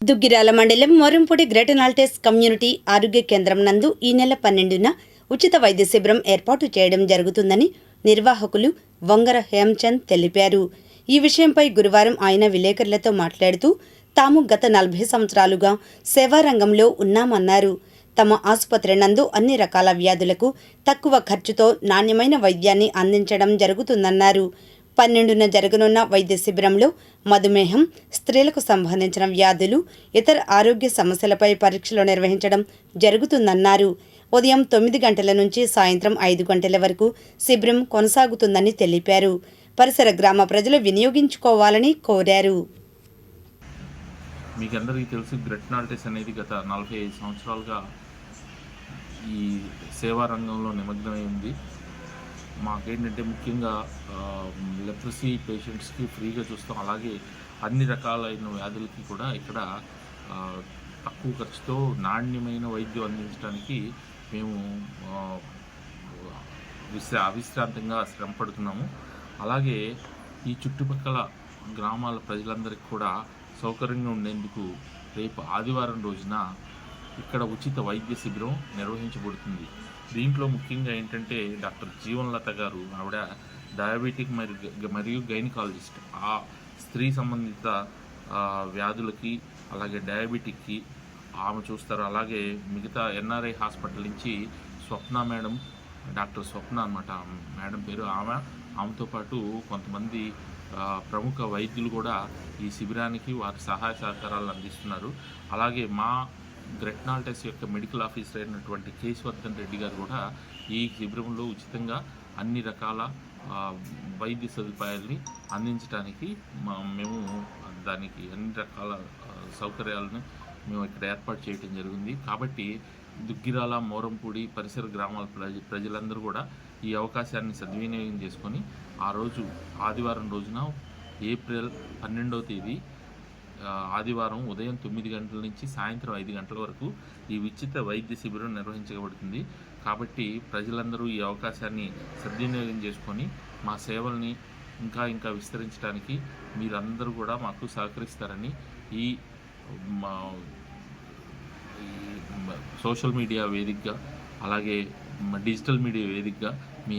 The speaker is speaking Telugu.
దుగ్గిరాల మండలం మోరంపూడి గ్రేటర్ నాల్టెస్ కమ్యూనిటీ ఆరోగ్య కేంద్రం నందు ఈ నెల 12న ఉచిత వైద్య శిబిరం ఏర్పాటు చేయడం జరుగుతుందని నిర్వాహకులు వంగర హేమచంద్ తెలిపారు. ఈ విషయంపై గురువారం ఆయన విలేకరులతో మాట్లాడుతూ తాము గత 40 సంవత్సరాలుగా సేవారంగంలో ఉన్నామన్నారు. తమ ఆసుపత్రి నందు అన్ని రకాల వ్యాధులకు తక్కువ ఖర్చుతో నాణ్యమైన వైద్యాన్ని అందించడం జరుగుతుందన్నారు. 12న జరగనున్న వైద్య శిబిరంలో మధుమేహం, స్త్రీలకు సంబంధించిన వ్యాధులు, ఇతర ఆరోగ్య సమస్యలపై పరీక్షలు నిర్వహించడం జరుగుతుందన్నారు. ఉదయం 9 గంటల నుంచి సాయంత్రం 5 గంటల వరకు శిబిరం కొనసాగుతుందని తెలిపారు. పరిసర గ్రామ ప్రజలు వినియోగించుకోవాలని కోరారు. మీకందరికీ తెలుసు, గ్రేటర్ నాల్టెస్ అనేది గత 45 సంవత్సరాలుగా ఈ సేవా రంగంలో నిమగ్నమై ఉంది. మాకేంటంటే ముఖ్యంగా లెప్రసీ పేషెంట్స్కి ఫ్రీగా చూస్తాం. అలాగే అన్ని రకాలైన వ్యాధులకి కూడా ఇక్కడ తక్కువ ఖర్చుతో నాణ్యమైన వైద్యం అందించడానికి మేము అవిశ్రాంతంగా శ్రమ పడుతున్నాము. అలాగే ఈ చుట్టుపక్కల గ్రామాల ప్రజలందరికీ కూడా సౌకర్యంగా ఉండేందుకు రేపు ఆదివారం రోజున ఇక్కడ ఉచిత వైద్య శిబిరం నిర్వహించబడుతుంది. దీంట్లో ముఖ్యంగా ఏంటంటే డాక్టర్ జీవన్లత గారు, ఆవిడ డయాబెటిక్ మరియు గైనకాలజిస్ట్. ఆ స్త్రీ సంబంధిత వ్యాధులకి అలాగే డయాబెటిక్కి ఆమె చూస్తారు. అలాగే మిగతా ఎన్ఆర్ఐ హాస్పిటల్ నుంచి స్వప్న మేడం, డాక్టర్ స్వప్న అన్నమాట మేడం పేరు. ఆమెతో పాటు కొంతమంది ప్రముఖ వైద్యులు కూడా ఈ శిబిరానికి వారి సహాయ సహకారాలు అందిస్తున్నారు. అలాగే మా గ్రేటర్ నాల్టెస్ యొక్క మెడికల్ ఆఫీసర్ అయినటువంటి కేశవర్ధన్ రెడ్డి గారు కూడా ఈ శిబిరంలో ఉచితంగా అన్ని రకాల వైద్య సదుపాయాల్ని అందించడానికి మేము దానికి అన్ని రకాల సౌకర్యాలను మేము ఇక్కడ ఏర్పాటు చేయడం జరిగింది. కాబట్టి దుగ్గిరాల, మోరంపూడి పరిసర గ్రామాల ప్రజలందరూ కూడా ఈ అవకాశాన్ని సద్వినియోగం చేసుకొని ఆ రోజు ఆదివారం రోజున ఏప్రిల్ 12వ తేదీ ఆదివారం ఉదయం 9 గంటల నుంచి సాయంత్రం 5 గంటల వరకు ఈ ఉచిత వైద్య శిబిరం నిర్వహించబడుతుంది. కాబట్టి ప్రజలందరూ ఈ అవకాశాన్ని సద్వినియోగం చేసుకొని మా సేవల్ని ఇంకా విస్తరించడానికి మీరందరూ కూడా మాకు సహకరిస్తారని ఈ సోషల్ మీడియా వేదికగా అలాగే డిజిటల్ మీడియా వేదికగా మీ